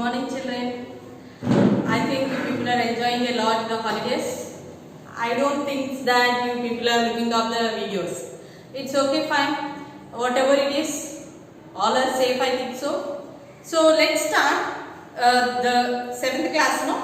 morning, children. I think you people are enjoying a lot the holidays. I don't think that you people are looking up the videos. It's okay, fine. Whatever it is, all are safe, I think so. So let's start the 7th class, no?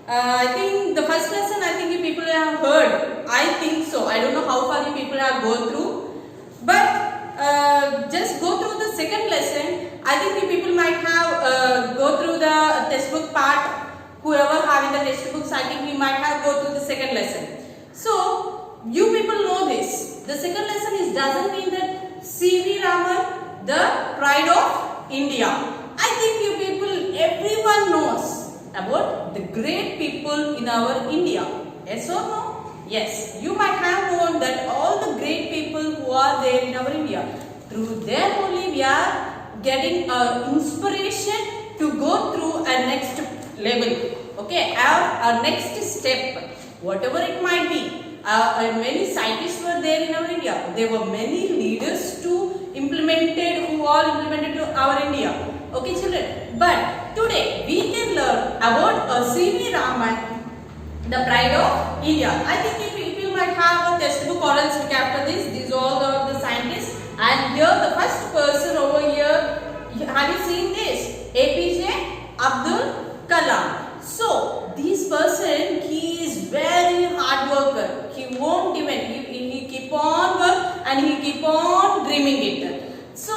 I think the first lesson, I think you people have heard. I think so. I don't know how far you people have gone through. But just go through the second lesson. I think you people might have go through the textbook part. Whoever having the textbooks, I think we might have go through the second lesson. So you people know this. The second lesson is doesn't mean that C.V. Raman, the pride of India. I think you people, everyone knows about the great people in our India. Yes or no? Yes. You might have known that all the great people who are there in our India, through them only we are getting inspiration to go through a next level. Okay, our next step, whatever it might be. Many scientists were there in our India. There were many leaders who all implemented to our India. Okay, children. But today we can learn about C.V. Raman, the pride of India. I think if people might have a textbook or else look after this. These all are the scientists. And here the first person over here, have you seen this? APJ Abdul Kalam. So this person, he is very hard worker. He won't even, he keep on work and he keep on dreaming it. So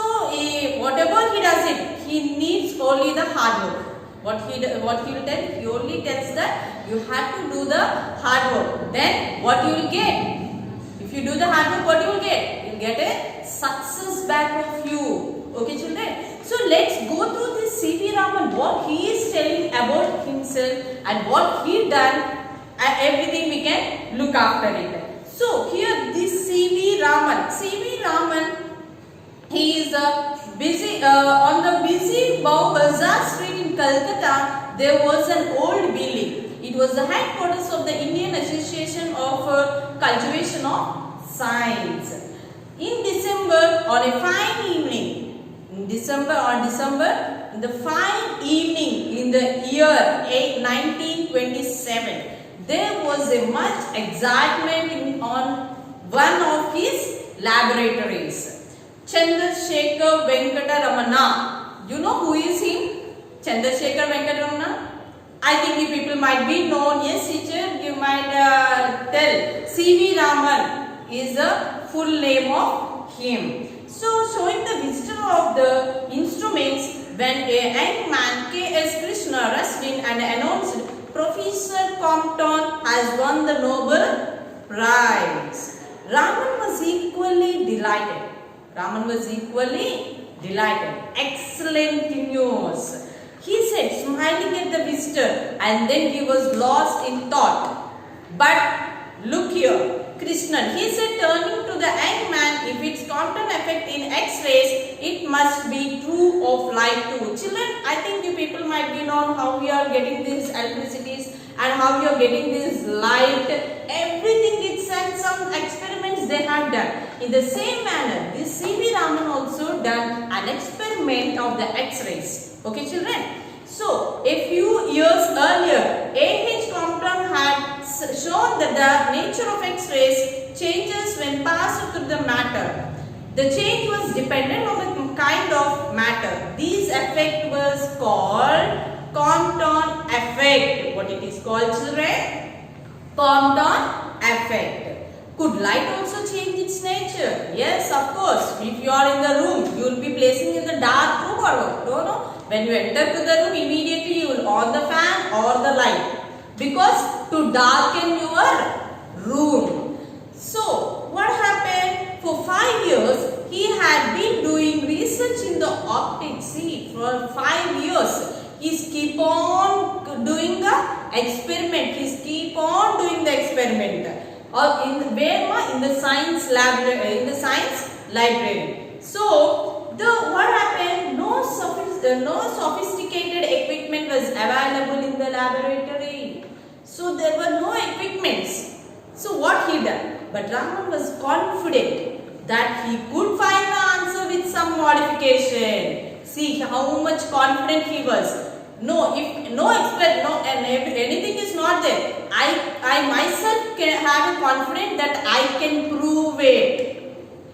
whatever he does it, he needs only the hard work. What he will tell, he only tells that you have to do the hard work. Then what you will get? If you do the hard work, what you will get? You will get a success back of you. Okay, children. So let's go through this C.V. Raman, what he is telling about himself and what he done, and everything we can look after it. So here this C.V. Raman. C.V. Raman, he is busy on the busy Bow Bazaar Street in Calcutta. There was an old building. It was the headquarters of the Indian Association of Cultivation of Science. In December, on a fine evening, in the fine evening in the year 1927, there was a much excitement on one of his laboratories. Chandrasekhar Venkata Ramana. You know who is he? Chandrasekhar Venkata Ramana? I think you people might be known. Yes, teacher, you might tell. C.V. Raman is the full name of him. So, showing the wisdom of the instruments, when a young man, K.S. Krishna, rushed in and announced, Professor Compton has won the Nobel Prize. Raman was equally delighted. Excellent news. He said, smiling at the visitor, and then he was lost in thought. But look here, Krishnan, he said, turning to the young man, if it's Compton effect in X-rays, it must be true of light too. Children, I think you people might be known how we are getting these electricities and how we are getting this light. Everything it's and some experiments they have done. In the same manner, this C.V. Raman also done an experiment of the X-rays. Okay, children. So, a few years earlier, A.H. Compton had shown that the nature of X-rays changes when passed through the matter. The change was dependent on the kind of matter. This effect was called Compton effect. What it is called, children? Compton effect. Could light also change its nature? Yes, of course. If you are in the room, you will be placing in the dark room or what? No. When you enter to the room, immediately you will on the fan or the light. Because to darken your room. So, what happened? For 5 years, he had been doing research in the optics. See, for 5 years, he keep on doing the experiment. Or in the science library. So, what happened? No sophisticated equipment was available in the laboratory. So there were no equipments. So what he done? But Raman was confident that he could find the answer with some modification. See how much confident he was. No, if no expert, no, and anything is not there, I myself can have a confidence that I can prove it.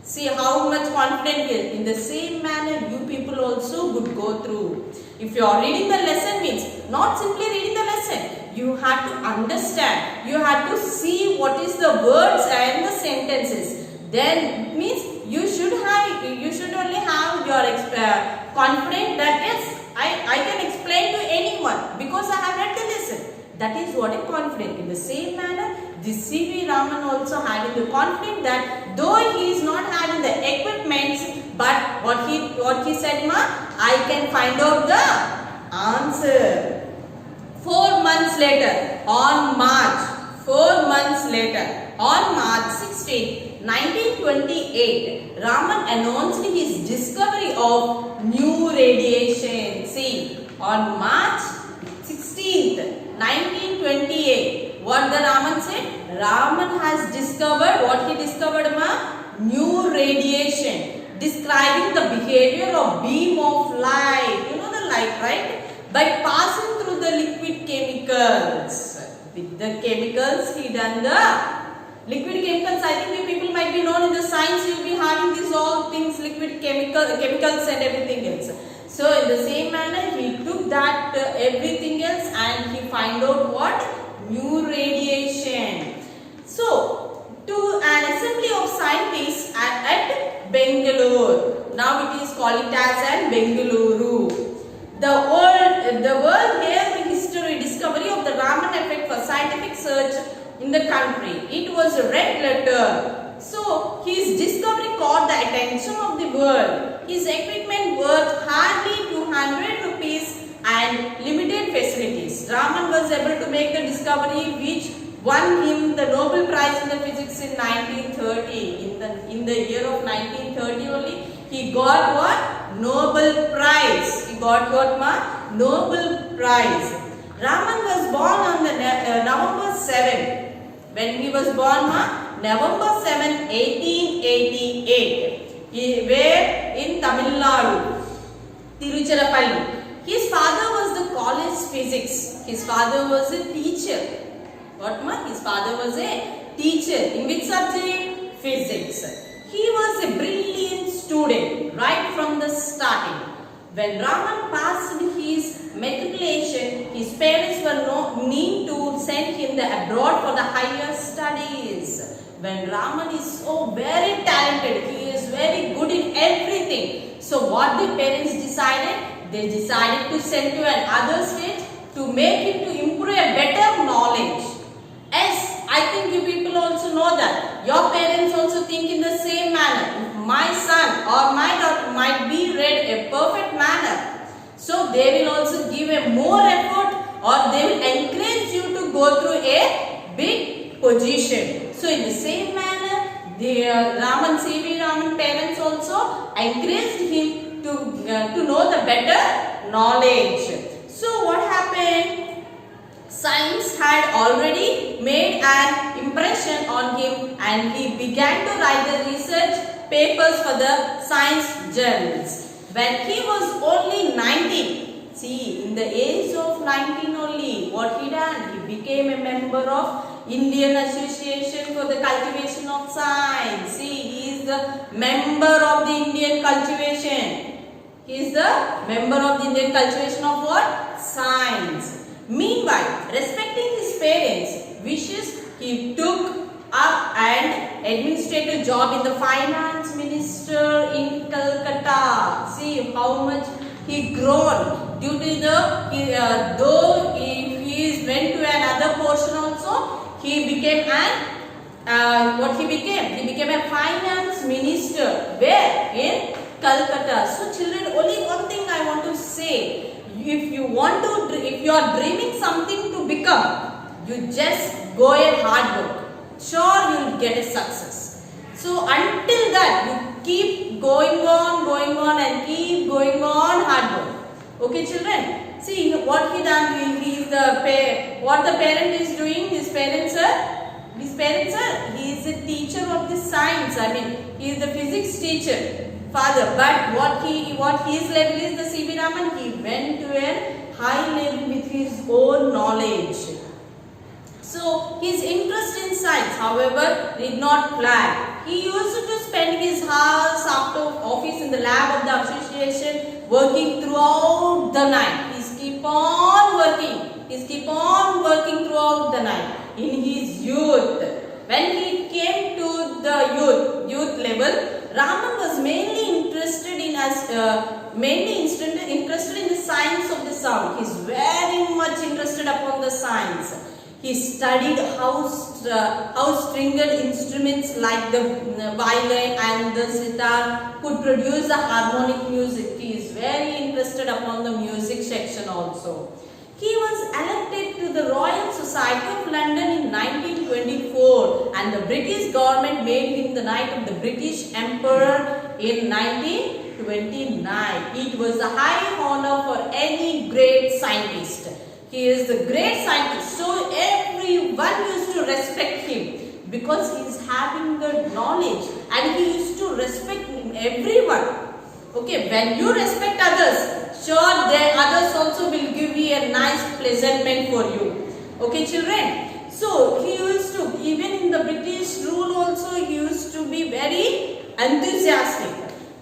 See how much confident is. In the same manner, you people also would go through. If you are reading the lesson, means not simply reading the lesson. You have to understand. You have to see what is the words and the sentences. Then means you should only have your confidence that yes, I can explain to anyone because I have read the lesson. That is what a confidence. In the same manner, this C.V. Raman also having the confidence that though he is not having the equipments, but what he said, ma, I can find out the answer. 4 months later, on March 16, 1928, Raman announced his discovery of new radiation. See, on March 16th, 1928, what the Raman said? Raman has discovered, what he discovered, ma? New radiation, describing the behavior of beam of light. You know the light, right? By passing through the liquid chemicals. With the chemicals, he done the liquid chemicals. I think you people might be known in the science. You will be having these all things, liquid chemicals and everything else. So in the same manner, he took that everything else and he find out what? New radiation. So to an assembly of scientists at Bangalore. Now it is called it as an Bengaluru. The world hailed history discovery of the Raman effect for scientific search in the country. It was a red letter. So his discovery caught the attention of the world. His equipment worth hardly 200 rupees and limited facilities. Raman was able to make the discovery which won him the Nobel Prize in the physics in 1930. In the year of 1930 only, he got what? Nobel Prize. He got what, ma? Nobel Prize. Raman was born on the November 7. When he was born, ma? November 7, 1888. Where? In Tamil Nadu, Tiruchirappalli. His father was the college physics. His father was a teacher. What, ma? His father was a teacher. In which subject? Physics. He was a brilliant student right from the starting. When Raman passed his matriculation, his parents were keen to send him abroad for the higher studies. When Raman is so very talented, he is very good in everything. So what the parents decided? They decided to send to another state to make him to improve a better knowledge. Yes, I think you people also know that. Your parents also think in the same manner. If my son or my daughter might be read a perfect manner, so they will also give a more effort or they will encourage you to go through a big position. So in the same manner, the C.V. Raman parents also encouraged him to know the better knowledge. So what happened? Science had already made an impression on him and he began to write the research papers for the science journals. When he was only 19, see, in the age of 19 only, what he done? He became a member of Indian Association for the Cultivation of Science. See, he is the member of the Indian cultivation. He is the member of the Indian cultivation of what? Science. Meanwhile, respecting his parents' wishes, he took up an administrative job in the finance minister in Calcutta. See how much he grown due to the though he went to another portion also, he became he became a finance minister. Where? In Calcutta. So children, only one thing I want to say. If you are dreaming something to become, you just go a hard work. Sure, you will get a success. So until that, you keep going on and keep going on hard work. Okay, children. See what he done. What the parent is doing. His parents are. He is a teacher of the science. I mean, he is the physics teacher. Father, but what his level is the C.V. Raman, he went to a high level with his own knowledge. So his interest in science, however, did not flag. He used to spend his hours after office in the lab of the association, working throughout the night. He keep on working throughout the night. In his youth, when he came to the youth level, Raman was mainly interested in the science of the sound. He is very much interested upon the science. He studied how stringed instruments like the violin and the sitar could produce the harmonic music. He is very interested upon the music section also. He was elected to the Royal Society of London in 1924 and the British government made him the Knight of the British Emperor in 1929. It was a high honor for any great scientist. He is the great scientist, so everyone used to respect him because he is having the knowledge and he used to respect everyone. Okay, when you respect others, sure the others also will give you a nice pleasantment for you. Okay, children. So he used to, even in the British rule also, he used to be very enthusiastic.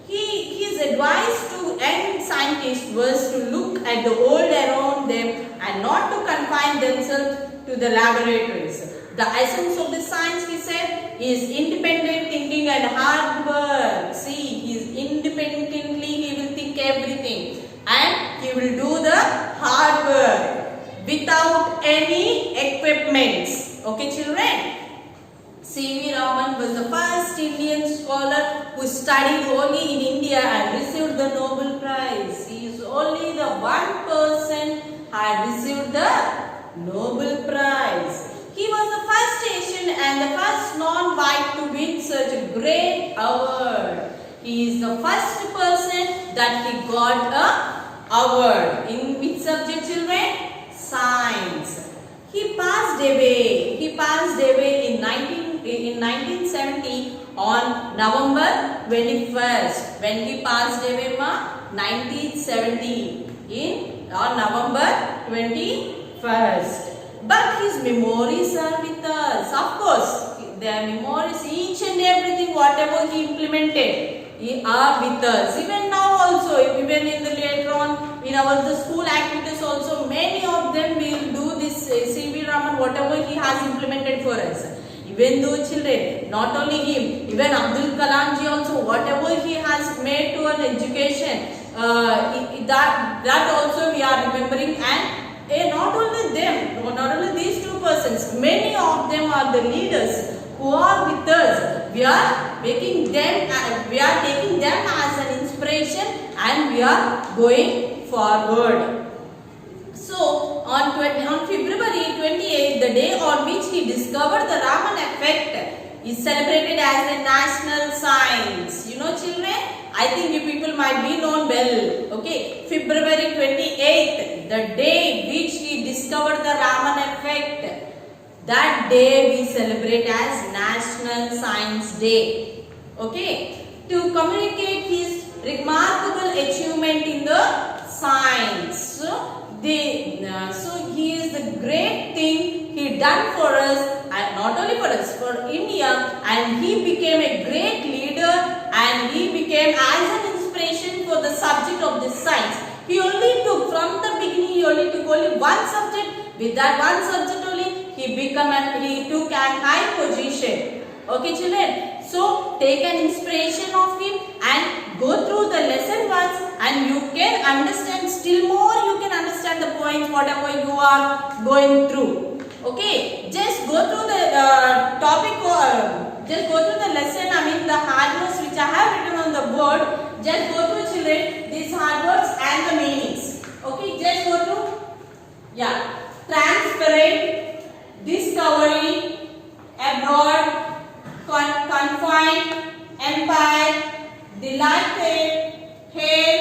His advice to young scientists was to look at the world around them and not to confine themselves to the laboratories. The essence of the science, he said, is independent thinking and hard work. See, he is independently, he will think everything and he will do the hard work without any equipments. Okay, children? C.V. Raman was the first Indian scholar who studied only in India and received the Nobel Prize. He is only the one person who had received the Nobel Prize. He was the first Asian and the first non-white to win such a great award. He is the first person that he got a award. In which subject, children? Science. He passed away in 1970 on November 21st. When he passed away, 1970 on November 21st. But his memories are with us. Of course, their memories, each and everything, whatever he implemented, are with us. Even now also, even in the later on, in the school activities also, many of them will do this C.V. Raman, whatever he has implemented for us. Even though children, not only him, even Abdul Kalam ji also, whatever he has made to an education, that also we are remembering. And not only them, not only these two persons, many of them are the leaders who are with us. We are taking them as an inspiration and we are going forward. So, on February 28th, the day on which he discovered the Raman effect is celebrated as the national science. You know, children, I think you people might be known well. Okay, February 28th, the day which he discovered the Raman effect. That day we celebrate as National Science Day. Okay, to communicate his remarkable achievement in the science. So he is the great thing he done for us, and not only for us, for India, and he became a great leader and he became as an inspiration for the subject of this science. He only took, from the beginning, he only took only one subject. With that one subject only, he took a high position. Okay, children. So take an inspiration of him and go through the lesson once, and you can understand still more. You can understand the points whatever you are going through. Okay, just go through the topic. Just go through the lesson. The hard words which I have written on the board. Just go through, children, these hard words and the meanings. Okay, just go through. Yeah. Transparent, discovery, abroad, confined, empire, delighted, hail,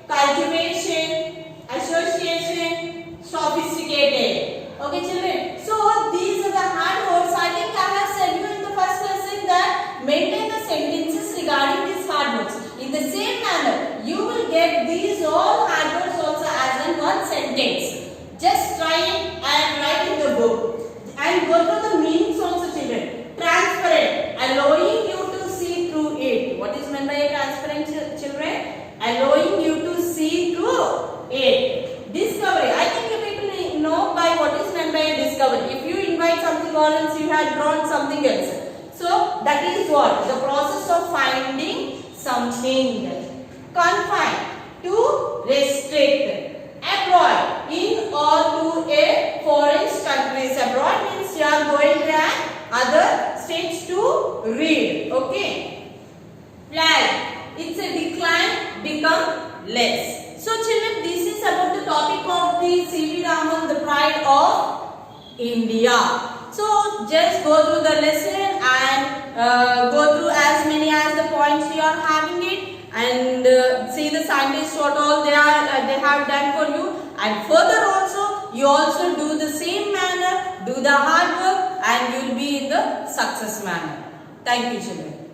cultivation, association, sophisticated. Okay, children. So these are the hard words. I think I have said you in the first lesson that maintain the sentences regarding these hard words. In the same manner, you will get these all hard words also as in one sentence. sentence. Just try it and write in the book. And go through the meanings also, children. Transparent, allowing you to see through it. What is meant by a transparent, children? Allowing you to see through it. Discovery. I think you people know by what is meant by a discovery. If you invite something or else you had drawn something else. So that is what? The process of finding something. Confine, to restrict. Abroad, in or to a foreign countries. Abroad means you are going to other states to read. Okay. Flag. It's a decline, become less. So children, this is about the topic of the C.V. Raman, the pride of India. So just go through the lesson and go through as many as the points you are having it, and see the scientists what all they have done for you, and further also you also do the same manner, do the hard work, and you will be in the success manner. Thank you, children.